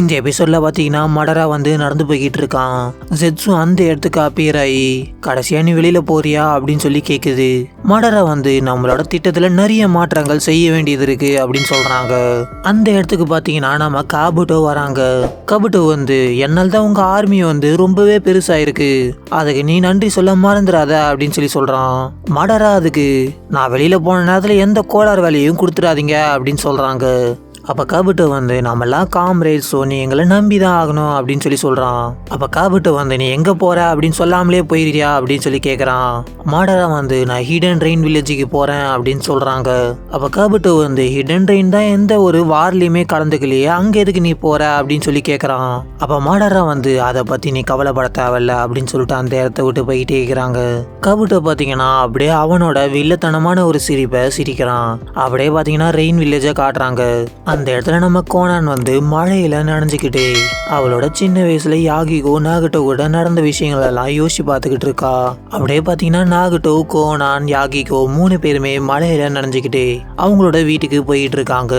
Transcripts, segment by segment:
இந்த எபிசோட்ல பாத்தீங்கன்னா மடரா வந்து நடந்து போய்கிட்டு இருக்கான். ஜெட்ஸு அந்த இடத்துக்கு அப்பியர் ஆகி கடைசியா நீ வெளியில போறியா அப்படின்னு சொல்லி கேக்குது. மடரா வந்து நம்மளோட திட்டத்துல நிறைய மாற்றங்கள் செய்ய வேண்டியது இருக்கு அப்படின்னு சொல்றாங்க. அந்த இடத்துக்கு பாத்தீங்கன்னா நம்ம காபுட்டோ வராங்க. காபுட்டோ வந்து என்னால் தான் உங்க ஆர்மி வந்து ரொம்பவே பெருசா இருக்கு, அதுக்கு நீ நன்றி சொல்ல மறந்துடாத அப்படின்னு சொல்லி சொல்றான். மடரா அதுக்கு நான் வெளியில போன நேரத்துல எந்த கோளாறு வேலையும் கொடுத்துடாதீங்க அப்படின்னு சொல்றாங்க. அப்போ காபுட்டோ வந்து நம்மளாம் காம்ரேட், ஸோ நீ எங்களை நம்பி தான் ஆகணும் அப்படின்னு சொல்லி சொல்கிறான். அப்போ காபுட்டோ வந்து நீ எங்கே போகிற அப்படின்னு சொல்லாமலே போயிடுறியா அப்படின்னு சொல்லி கேட்குறான். மாடரா வந்து நான் ஹிடன் ரெயின் வில்லேஜுக்கு போகிறேன் அப்படின்னு சொல்கிறாங்க. அப்போ காபுட்டோ வந்து ஹிடன் ரெயின் தான் எந்த ஒரு வார்லையுமே கலந்துக்கலையே, அங்கே எதுக்கு நீ போகிற அப்படின்னு சொல்லி கேட்குறான். அப்போ மாடரா வந்து அதை பற்றி நீ கவலைப்பட தேவையில்ல அப்படின்னு சொல்லிட்டு அந்த இடத்த விட்டு போயிட்டே இருக்கிறாங்க. காபுட்டோ பார்த்தீங்கன்னா அப்படியே அவனோட வில்லத்தனமான ஒரு சிரிப்பை சிரிக்கிறான். அப்படியே பார்த்தீங்கன்னா ரெயின் வில்லேஜை காட்டுறாங்க. அந்த இடத்துல நம்ம கோனான் வந்து மழையில நனைஞ்சுக்கிட்டே அவளோட சின்ன வயசுல யாகிகோ நாகட்டோ கூட நடந்த விஷயங்கள் எல்லாம் யோசிச்சு பார்த்துக்கிட்டு இருக்கா. அப்படியே பாத்தீங்கன்னா நாகட்டோ, கோனான், யாகிகோ 3 பேருமே மழையில நனைஞ்சுக்கிட்டே அவங்களோட வீட்டுக்கு போயிட்டு இருக்காங்க.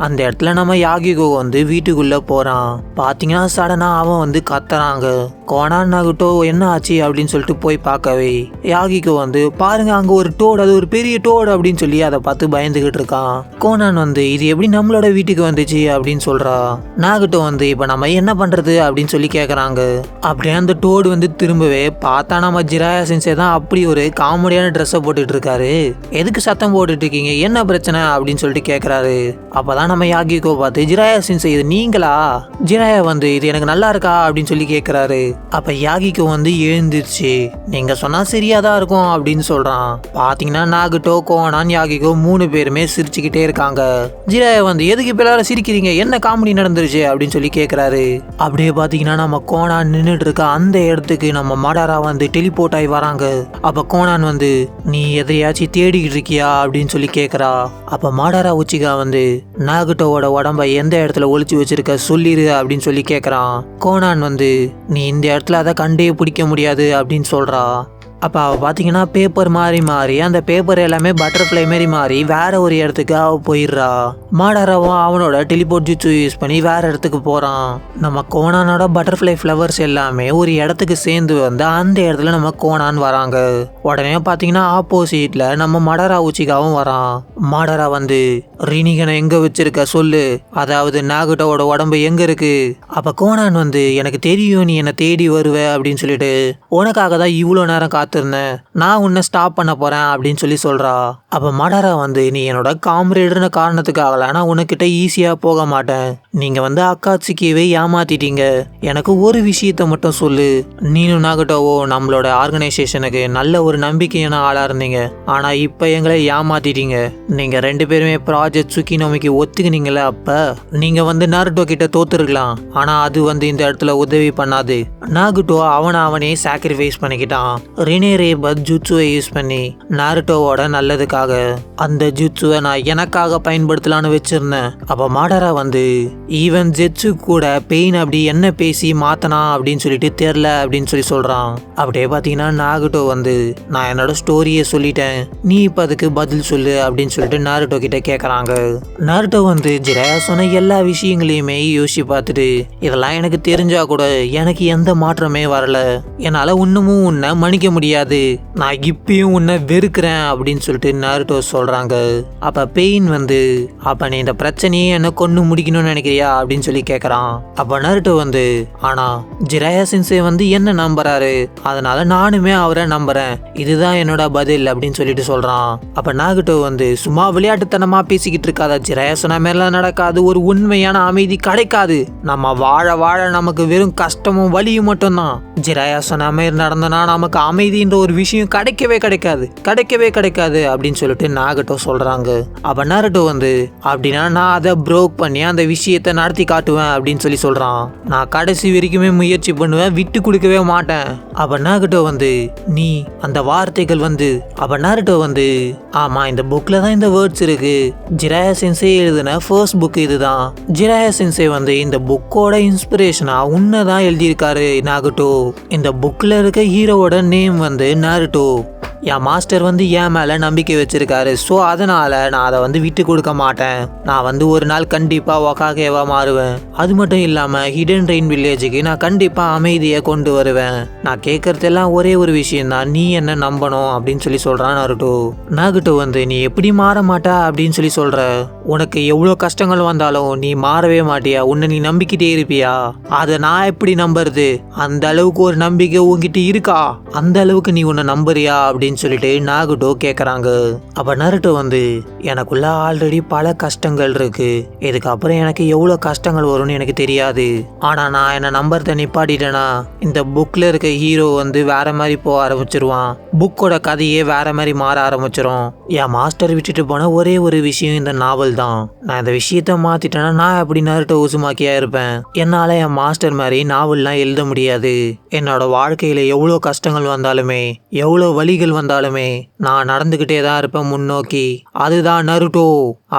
அந்த இடத்துல நம்ம யாகிகோ வந்து வீட்டுக்குள்ள போறான். பாத்தீங்கன்னா சடனா அவன் வந்து கத்துறாங்க. கோனான் நாகட்டோ என்ன ஆச்சு அப்படின்னு சொல்லிட்டு போய் பார்க்கவே யாகிகோ வந்து பாருங்க அங்க ஒரு டோடு, அது ஒரு பெரிய டோடு அப்படின்னு சொல்லி அதை பார்த்து பயந்துகிட்டு இருக்கான். கோனான் வந்து இது எப்படி நம்மளோட வீட்டுக்கு வந்துச்சு அப்படின்னு சொல்றா. நாகட்டோ வந்து இப்ப நம்ம என்ன பண்றது அப்படின்னு சொல்லி கேக்குறாங்க. அப்படியே அந்த டோடு வந்து திரும்பவே பார்த்தா நம்ம ஜிராயா சென்சே தான் அப்படி ஒரு காமெடியான ட்ரெஸ்ஸை போட்டுட்டு இருக்காரு. எதுக்கு சத்தம் போட்டுட்டு இருக்கீங்க, என்ன பிரச்சனை அப்படின்னு சொல்லிட்டு கேக்குறாரு. அப்பதான் நம்ம யாகிகோ பார்த்து ஜிராயா சென்சே இது நீங்களா? ஜிராயா வந்து இது எனக்கு நல்லா இருக்கா அப்படின்னு சொல்லி கேக்குறாரு. அப்ப யாகிகோ வந்து எழுந்துருச்சு நீங்க சொன்னா சரியாதான் இருக்கும் அப்படின்னு சொல்றான். பாத்தீங்கன்னா நாகட்டோ, கோனான், யாகிகோ 3 பேருமே சிரிச்சுக்கிட்டே இருக்காங்க. ஜிராயா வந்து எதுக்கு இப்ப எல்லாரும் சிரிக்கிறீங்க, என்ன காமெடி நடந்துருச்சு அப்படின்னு சொல்லி கேக்குறாரு. அப்படியே பாத்தீங்கன்னா நம்ம கோனான் நின்றுட்டு இருக்க அந்த இடத்துக்கு நம்ம மடாரா வந்து டெலிபோர்ட் ஆகி வராங்க. அப்ப கோனான் வந்து நீ எதையாச்சும் தேடிக்கிட்டு இருக்கியா அப்படின்னு சொல்லி கேக்குறா. அப்ப மடாரா உச்சிகா வந்து நாகட்டோவோட உடம்ப எந்த இடத்துல ஒளிச்சு வச்சிருக்க சொல்லிரு அப்படின்னு சொல்லி கேக்குறான். கோனான் வந்து நீ இந்த இடத்துல அதை கண்டே பிடிக்க முடியாது அப்படின்னு சொல்றா. அப்போ அவள் பார்த்தீங்கன்னா பேப்பர் மாறி அந்த பேப்பர் எல்லாமே பட்டர்ஃப்ளை மாரி மாறி வேற ஒரு இடத்துக்கு அவள் போயிடுறா. மாடராவும் அவனோட டெலிபோர்ட் ஜுட்சு யூஸ் பண்ணி வேற இடத்துக்கு போகிறான். நம்ம கோனானோட பட்டர்ஃப்ளை ஃப்ளவர்ஸ் எல்லாமே ஒரு இடத்துக்கு சேர்ந்து வந்து அந்த இடத்துல நம்ம கோனான் வராங்க. உடனே பார்த்தீங்கன்னா ஆப்போசிட்ல நம்ம மடரா உச்சிகாவும் வரான். மாடரா வந்து ரினிகனை எங்க வச்சிருக்க சொல்லு, அதாவது நாகட்டோவோட உடம்பு எங்க இருக்கு? அப்ப கோனான் வந்து எனக்கு தெரியும் நீ என்னை தேடி வருவ அப்படின்னு சொல்லிட்டு உனக்காக தான் இவ்வளோ நேரம் காத்திருந்தேன், நான் உன்னை ஸ்டாப் பண்ண போறேன் அப்படின்னு சொல்லி சொல்றா. அப்ப மடரா வந்து நீ என்னோட காம்ரேடுன்னு காரணத்துக்காகல நான் உனக்கிட்ட ஈஸியா போக மாட்டேன், நீங்க வந்து அக்காட்சிக்கவே ஏமாத்திட்டீங்க, எனக்கு ஒரு விஷயத்த மட்டும் சொல்லு, நீனும் நாகட்டோவோ நம்மளோட ஆர்கனைசேஷனுக்கு நல்ல ஒரு நம்பிக்கையான ஆளா இருந்தீங்க, ஆனா இப்ப எங்களை ஏமாத்திட்டீங்க, நீங்க 2 பேருமே ப்ராஜெக்ட் சுக்கினோமிக்கு ஒத்துக்கினீங்களே, அப்ப நீங்க வந்து நாருட்டோ கிட்ட தோத்துருக்கலாம், ஆனா அது வந்து இந்த இடத்துல உதவி பண்ணாது. நாகட்டோ அவனே சாக்ரிஃபைஸ் பண்ணிக்கிட்டான். ரினே ரேபத் ஜுட்சுவை யூஸ் பண்ணி நாருட்டோவோட நல்லதுக்காக அந்த ஜுட்சுவை நான் எனக்காக பயன்படுத்தலான்னு வச்சிருந்தேன். அப்ப மாடரா வந்து ஈவன் ஜெட்சு கூட பெயின் அப்படி என்ன பேசி மாத்தனா அப்படின்னு சொல்லிட்டு தெரியல அப்படின்னு சொல்லி சொல்றான். அப்படியே பாத்தீங்கன்னா நாருட்டோ வந்து நான் என்னோட ஸ்டோரியை சொல்லிட்டேன், நீ இப்ப அதுக்கு பதில் சொல்லு அப்படின்னு சொல்லிட்டு நாருட்டோ கிட்ட கேக்குறாங்க. நாருட்டோ வந்து ஜிராயா சொன்ன எல்லா விஷயங்களையுமே யோசிச்சு பார்த்துட்டு இதெல்லாம் எனக்கு தெரிஞ்சா கூட எனக்கு எந்த மாற்றமே வரல, என்னால இன்னமும் உன்னை மன்னிக்க முடியாது, நான் இப்பயும் உன்னை வெறுக்கிறேன் அப்படின்னு சொல்லிட்டு நாருட்டோ சொல்றாங்க. அப்ப பெயின் வந்து அப்ப நீ இந்த பிரச்சனையே என்ன கொண்டு முடிக்கணும்னு நினைக்கிறியா அப்படின்னு சொல்லி கேக்குறான். அப்ப நாருட்டோ வந்து ஆனா ஜிராயா சென்சே வந்து என்ன நம்புறாரு, அதனால நானுமே அவரை நம்புறேன், இதுதான் என்னோட பதில் அப்படின்னு சொல்லிட்டு சொல்றான். அப்ப நாருட்டோ வந்து சும்மா விளையாட்டுத்தனமா பேசிக்கிட்டு இருக்காத, ஜிராயா சொன்ன மாதிரிலாம் நடக்காது, ஒரு உண்மையான அமைதி கிடைக்காது, நம்ம வாழ நமக்கு வெறும் கஷ்டமும் வலியும் மட்டும்தான், ஜிராயா சொன்ன மாதிரி நடந்தனா நமக்கு அமைதின்ற ஒரு விஷயம் கிடைக்கவே கிடைக்காது அப்படின்னு சொல்லிட்டு நாகட்டோ சொல்றாங்க. அப்ப நாருட்டோ வந்து அப்படின்னா நான் அதை ப்ரோக் பண்ணி அந்த விஷயத்தை நடத்தி காட்டுவேன் அப்படின்னு சொல்லி சொல்றான். நான் கடைசி வரைக்குமே முயற்சி பண்ணுவேன், விட்டு கொடுக்கவே மாட்டேன். அப்ப நாகட்டோ வந்து நீ அந்த வார்த்தைகள் வந்து அப்ப நாருட்டோ வந்து ஆமா இந்த புக்ல தான் இந்த வேர்ட்ஸ் இருக்கு, ஜிராயா சென்சே எழுதின ஃபர்ஸ்ட் புக் இதுதான், ஜிராயா சென்சே வந்து இந்த புக்கோட இன்ஸ்பிரேஷனா உன்னதான் எழுதியிருக்காரு நாகட்டோ, இந்த புக்ல இருக்க ஹீரோவோட நேம் வந்து நாருட்டோ, என் மாஸ்டர் வந்து என் மேல நம்பிக்கை வச்சிருக்காரு. ஸோ அதனால நான் அதை வந்து விட்டு கொடுக்க மாட்டேன். நான் வந்து ஒரு நாள் கண்டிப்பா ஒகாகேவா மாறுவேன். அது மட்டும் இல்லாம ஹிடன் ரெயின் வில்லேஜுக்கு நான் கண்டிப்பா அமைதியை கொண்டு வருவேன். நான் கேட்கறதெல்லாம் ஒரே ஒரு விஷயம் தான், நீ என்ன நம்பணும் அப்படின்னு சொல்லி சொல்றான் நருட்டோ. நாகுட்டோ வந்து நீ எப்படி மாற மாட்டா அப்படின்னு சொல்லி சொல்ற. உனக்கு எவ்வளோ கஷ்டங்கள் வந்தாலும் நீ மாறவே மாட்டியா? உன்னை நீ நம்பிக்கிட்டே இருப்பியா? அதை நான் எப்படி நம்புறது? அந்த அளவுக்கு ஒரு நம்பிக்கை உன்கிட்ட இருக்கா? அந்த அளவுக்கு நீ உன்னை நம்புறியா அப்படின்னு சொல்லிட்டு நாகுட்டோ கேட்கறாங்க. அப்ப நருட்டோ வந்து எனக்குள்ள ஆல்ரெடி பல கஷ்டங்கள் இருக்கு. இதுக்கப்புறம் எனக்கு எவ்வளோ கஷ்டங்கள் வரும்னு எனக்கு தெரியாது. ஆனா நான் என்ன நம்புறத நிப்பாட்டிட்டேனா இந்த புக்ல இருக்க ஹீரோ வந்து வேற மாதிரி போக ஆரம்பிச்சிருவான். புக்கோட கதையே வேற மாதிரி மாற ஆரம்பிச்சிரும். என் மாஸ்டர் விட்டுட்டு போன ஒரே ஒரு விஷயம் இந்த நாவல் தான். நான் இந்த விஷயத்த மாத்திட்டேன்னா நான் எப்படி நருட்டோ உசுமாக்கியா இருப்பேன். என்னால என் மாஸ்டர் மாதிரி நாவல்லாம் எழுத முடியாது. என்னோட வாழ்க்கையில எவ்வளோ கஷ்டங்கள் வந்தாலுமே எவ்வளோ வலிகள் வந்தாலுமே நான் நடந்துகிட்டே தான் இருப்பேன் முன்னோக்கி. அதுதான் நருட்டோ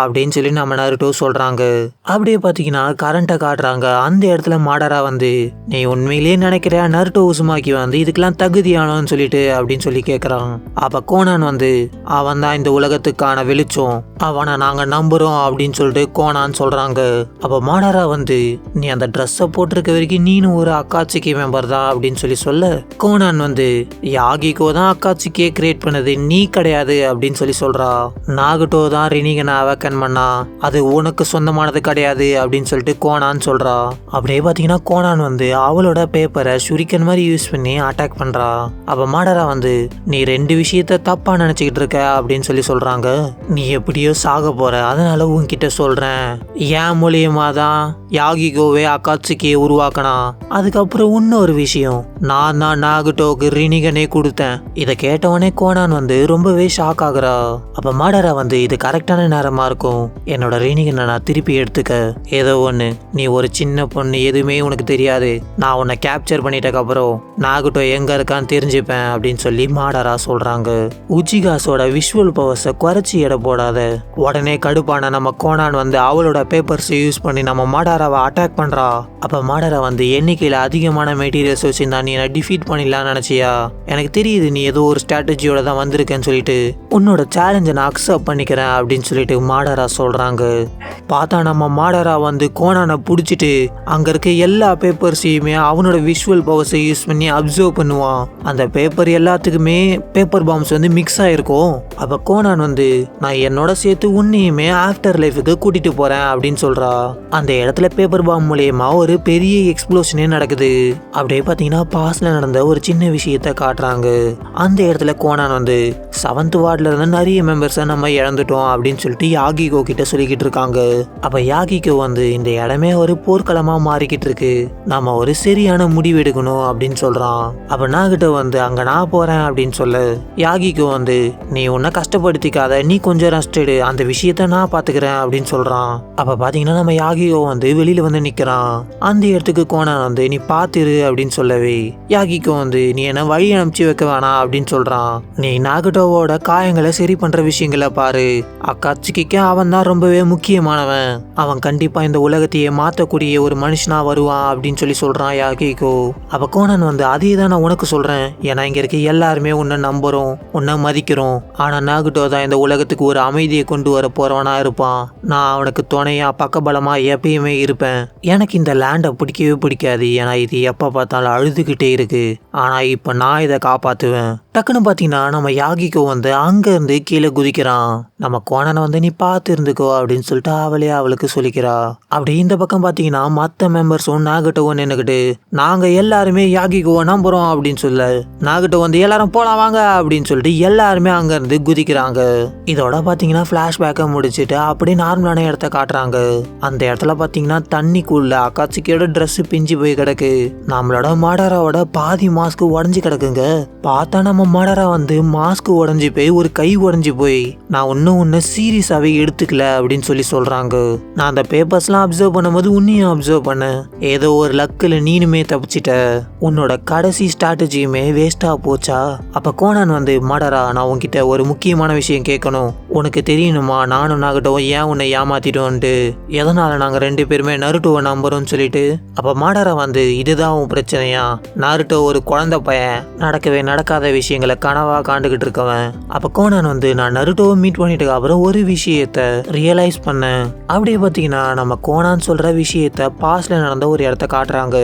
அப்படின்னு சொல்லி நம்ம நருட்டோ சொல்றாங்க. அப்படியே பாத்தீங்கன்னா கரண்ட்டை காட்டுறாங்க. அந்த இடத்துல மாடரா வந்து நீ உண்மையிலேயே நினைக்கிற நருட்டோ உசுமாக்கி வந்து இதுக்கெல்லாம் தகுதியானோன்னு சொல்லிட்டு அப்படின்னு சொல்லி கேட்கறான். அப்ப கோனான் வந்து அவன் தான் இந்த உலகத்துக்கான வெளிச்சம், அவனை நாங்க நம்புறோம் அப்படின்னு சொல்லிட்டு கோனான் சொல்றாங்க. அப்ப மாடரா வந்து நீ அந்த ட்ரெஸ்ஸை போட்டிருக்க வரைக்கும் நீனும் ஒரு அக்காட்சிக்கு மெம்பர் தான் அப்படின்னு சொல்லி சொல்ல கோனான் வந்து யாகிகோ தான் அக்காட்சிக்கே கிரியேட் பண்ணது, நீ கிடையாது அப்படின்னு சொல்லி சொல்றா. நாகுட்டோ தான் ரினிகனை அவக்கன் பண்ணா, அது உனக்கு சொந்தமானது கிடையாது அப்படின்னு சொல்லிட்டு கோனான் சொல்றா. அப்படியே பாத்தீங்கன்னா கோனான் வந்து அவளோட பேப்பரை ஷுரிக்கன் மாதிரி யூஸ் பண்ணி அட்டாக் பண்றா. அப்ப மாடரா வந்து நீ ரெண்டு விஷயத்த தப்பா நினைச்சுக்கிட்டு இருக்க அப்படின்னு சொல்லி சொல்றாங்க. நீ எப்படியோ சாக போற, அதனால உன்கிட்ட சொல்றேன், என் மூலியமா தான் யாகிகோவே அக்காட்சிக்கு உருவாக்கனா. அதுக்கப்புறம் இன்னொரு விஷயம், நான் தான் நாகுட்டோக்கு ரினிகனே கொடுத்தேன். இதை கேட்டவனே கோனான் வந்து ரொம்பவே ஷாக் ஆகுறா. அப்ப மாடரா வந்து இது கரெக்டான நேரமா இருக்கும், என்னோட ரினிகனை நான் திருப்பி எடுத்துக்க. ஏதோ ஒண்ணு, நீ ஒரு சின்ன பொண்ணு, எதுவுமே உனக்கு தெரியாது. நான் உன்னை கேப்சர் பண்ணிட்டக்கு அப்புறம் நாகுட்டோ எங்க இருக்கான்னு தெரிஞ்சுப்பேன் அப்படின்னு சொல்லி மாடரா சொல்றாங்க. உச்சிகாஸோட விஷுவல் பவர்ஸை குறைச்சி எடை போடாத. உடனே கடுப்பான நம்ம கோனான் வந்து அவளோட பேப்பர்ஸ் யூஸ் பண்ணி நம்ம மாடராவை அட்டாக் பண்றா. அப்ப மாடரா வந்து எண்ணிக்கையில அதிகமான மெட்டீரியல்ஸ் வச்சிருந்தா நீ என்ன டிஃபீட் பண்ணிடலாம் நினைச்சியா? எனக்கு தெரியுது நீ ஏதோ ஒரு ஸ்ட்ராட்டஜியோட தான் வந்திருக்கேன்னு சொல்லிட்டு உன்னோட சேலஞ்சை நான் அக்செப்ட் பண்ணிக்கிறேன் அப்படின்னு சொல்லிட்டு மாடரா சொல்றாங்க. பார்த்தா நம்ம மாடரா வந்து கோனானை பிடிச்சிட்டு அங்க இருக்க எல்லா பேப்பர்ஸையுமே அவனோட விஷுவல் பவர்ஸை யூஸ் பண்ணி அப்சர்வ் பண்ணுவான். அந்த பேப்பர் எல்லாத்துக்குமே பேப்பர் பாம்ஸ் வந்து மிக்ஸ் ஆயிருக்கும். அப்ப கோனான் வந்து நான் என்னோட சேர்த்து உன்னையுமே ஆஃப்டர் லைஃபுக்கு கூட்டிட்டு போறேன் அப்படின்னு சொல்றா. அந்த இடத்துல பேப்பர் பாம் மூலியமா ஒரு பெரிய எக்ஸ்ப்ளோஷனே நடக்குது. அப்படியே பாத்தீங்கன்னா பாஸ்ட்ல நடந்த ஒரு சின்ன விஷயத்த காட்டுறாங்க. அந்த இடத்துல கோனான் வந்து 7th வார்டுல இருந்த நிறைய மெம்பர்ஸை நம்ம இழந்துட்டோம் அப்படின்னு சொல்லிட்டு யாகிகோ கிட்ட சொல்லிக்கிட்டு இருக்காங்க. அப்ப யாகிகோ வந்து இந்த இடமே ஒரு போர்க்களமா மாறிக்கிட்டு இருக்கு, நம்ம ஒரு சரியான முடிவு எடுக்கணும் அப்படின்னு சொல்றான். அப்ப நாகிட்ட வந்து அங்க நான் போறேன் அப்படின்னு சொல்ல யாகிகோ வந்து நீ உன்னை கஷ்டப்படுத்திக்காத, நீ கொஞ்சம் ரெஸ்ட் எடு, அந்த விஷயத்த நான் பாத்துக்கிறேன் அப்படின்னு சொல்றான். அப்ப பாத்தீங்கன்னா நம்ம யாகிகோ வந்து வெளியில வந்து நிக்கிறான். அந்த இடத்துக்கு கோனான் வந்து நீ பாத்துரு அப்படின்னு சொல்லவே யாகிகோ வந்து நீ என்ன வழி அனுப்பிச்சு வைக்க வேணாம் அப்படின்னு சொல்றான். நீ நாகுட்டோவோட காயங்களை சரி பண்ற விஷயங்களை பாரு, அக்காட்சிக்கு அவன் தான் ரொம்பவே முக்கியமானவன், அவன் கண்டிப்பா இந்த உலகத்தையே மாத்தக்கூடிய ஒரு மனுஷனா வருவான் அப்படின்னு சொல்லி சொல்றான் யாகிகோ. அப்ப கோனான் வந்து அதே தான் நான் உனக்கு சொல்றேன், ஏன்னா இங்க இருக்க எல்லாருமே உன்னை நம்புறோம், உன்னை மதிக்கிறோம். ஆனா நாகுட்டோ தான் இந்த உலகத்துக்கு ஒரு அமைதியை கொண்டு வர போறவனா இருப்பான். நான் அவனுக்கு துணையா பக்கபலமா எப்பயுமே இருப்பேன். எனக்கு இந்த லேண்டை பிடிக்கவே பிடிக்காது, ஏன்னா இது எப்ப பார்த்தாலும் அழுதுகிட்டே இருக்கு. ஆனா இப்ப நான் இதை காப்பாத்துவேன். டக்குன்னு பாத்தீங்கன்னா நம்ம யாகிகோ வந்து அங்க இருந்து கீழே குதிக்கிறான். நம்ம கோனானை வந்து நீ பார்த்து இருந்துக்கோ அப்படின்னு சொல்லிட்டு அவளே அவளுக்கு சொல்லிக்கிறா. அப்படி இந்த பக்கம் பாத்தீங்கன்னா மத்த மெம்பர்ஸும் நாகுட்டோவும் நின்னுக்கிட்டு நாங்க எல்லாருமே யாகிகோவை நம்புறோம் அப்படின்னு சொல்ல நாகுட்டோ வந்து எல்லாரும் போலாம் வாங்க அப்படின்னு சொல்லிட்டு எல்லாருமே அங்க இருந்து குதிக்கிறாங்க. இதோட பாத்தீங்கன்னா பிளாஷ்பேக்கை முடிச்சுட்டு அப்படியே நார்மலான இடத்த காட்டுறாங்க. அந்த இடத்துல பாத்தீங்கன்னா தண்ணிக்குள்ள அக்காட்சிக்கியோட ட்ரெஸ் பிஞ்சு போய் கிடக்கு. நம்மளோட மாடராவோட பாதி மாஸ்க் உடஞ்சி கிடக்குங்க. பார்த்தா நம்ம மாடரா வந்து மாஸ்க் உடஞ்சி போய் ஒரு கை உடஞ்சி போய் நான் ஒன்னு சீரியஸாவே எடுத்துக்கல அப்படின்னு சொல்லி சொல்றாங்க. நான் அந்த பேப்பர்ஸ்லாம் அப்சர்வ் பண்ணும்போது உன்னையும் அப்சர்வ் பண்ண, ஏதோ ஒரு லக்கில் நீனுமே தப்பிச்சிட்ட, உன்னோட கடைசி ஸ்ட்ராட்டஜியுமே வேஸ்டா போச்சா? அப்ப கோனான் வந்து மாடரா நான் உன்கிட்ட ஒரு முக்கியமான விஷயம் கேட்கணும், உனக்கு தெரியணுமா நானும் நாகட்டோவும் ஏன் உன்னை ஏமாத்திட்டோன்ட்டு, எதனால நாங்க 2 பேருமே நருட்டோவை நம்புறோம்னு சொல்லிட்டு. அப்ப மாடரா வந்து இதுதான் உன் பிரச்சனையா? நாருட்டோ ஒரு குழந்தை பையன், நடக்கவே நடக்காத விஷயங்களை கனவா காண்டுகிட்டு இருக்கவன். அப்ப கோனான் வந்து நான் நருட்டோவை மீட் பண்ணிட்டு அப்புறம் ஒரு விஷயத்த ரியலைஸ் பண்ணேன். அப்படியே பாத்தீங்கன்னா நம்ம கோனான் சொல்ற விஷயத்த பாஸ்ட்ல நடந்த ஒரு இடத்த காட்டுறாங்க.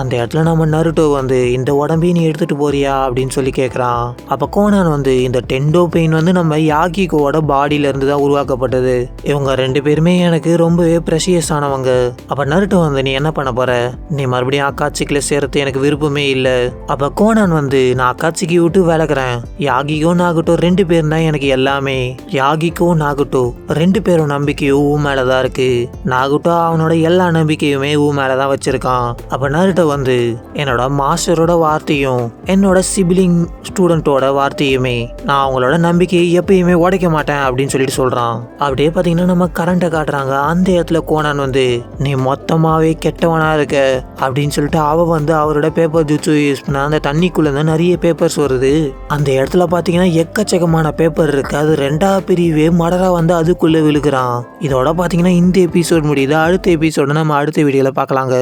அந்த இடத்துல நம்ம நருட்டோ வந்து இந்த உடம்பையும் நீ எடுத்துட்டு போறியா அப்படின்னு சொல்லி கேக்குறான். அப்ப கோனான் வந்து இந்த டெண்டோ பெயின் வந்து நம்ம யாகிகோவோட பாடியில இருந்து தான் உருவாக்கப்பட்டது. இவங்க 2 பேருமே எனக்கு ரொம்பவே ப்ரெஷியஸ் ஆனவங்க. அப்ப நருட்டோ வந்து நீ என்ன பண்ண போற? நீ மறுபடியும் அக்காட்சிக்குள்ள சேர்த்து எனக்கு விருப்பமே இல்லை. அப்ப கோனான் வந்து நான் அக்காட்சிக்கு விட்டு விலகிறேன். யாகிகோ நாகட்டோ 2 பேரும் தான் எனக்கு எல்லாமே. யாகிகோ நாகட்டோ 2 பேரும் நம்பிக்கையும் ஊ மேலதான் இருக்கு. நாகட்டோ அவனோட எல்லா நம்பிக்கையுமே ஊ மேலதான் வச்சிருக்கான். அப்ப நருட்டோ வந்து என்னோட மாஸ்டரோட வார்த்தையும் என்னோட சிபிலிங் ஸ்டூடெண்டோட வார்த்தையுமே நான் அவங்களோட நம்பிக்கையை எப்பயுமே உடைக்க மாட்டேன் அப்படின்னு சொல்லிட்டு சொல்றான். அப்படியே பாத்தீங்கன்னா நம்ம கரண்ட்டை காட்டுறாங்க. அந்த இடத்துல கோனான் வந்து நீ மொத்தமாவே கெட்டவனா இருக்க அப்படின்னு சொல்லிட்டு அவ வந்து அவரோட பேப்பர் ஜூட்ஸு யூஸ் பண்ண அந்த தண்ணிக்குள்ள இருந்து நிறைய பேப்பர்ஸ் வருது. அந்த இடத்துல பாத்தீங்கன்னா எக்கச்சக்கமான பேப்பர் இருக்கு. அது 2ஆ பிரிவே மடரா வந்து அதுக்குள்ள விழுகிறான். இதோட பாத்தீங்கன்னா இந்த எபிசோட் முடியுது. அடுத்த எபிசோட நம்ம அடுத்த வீடியோல பார்க்கலாங்க.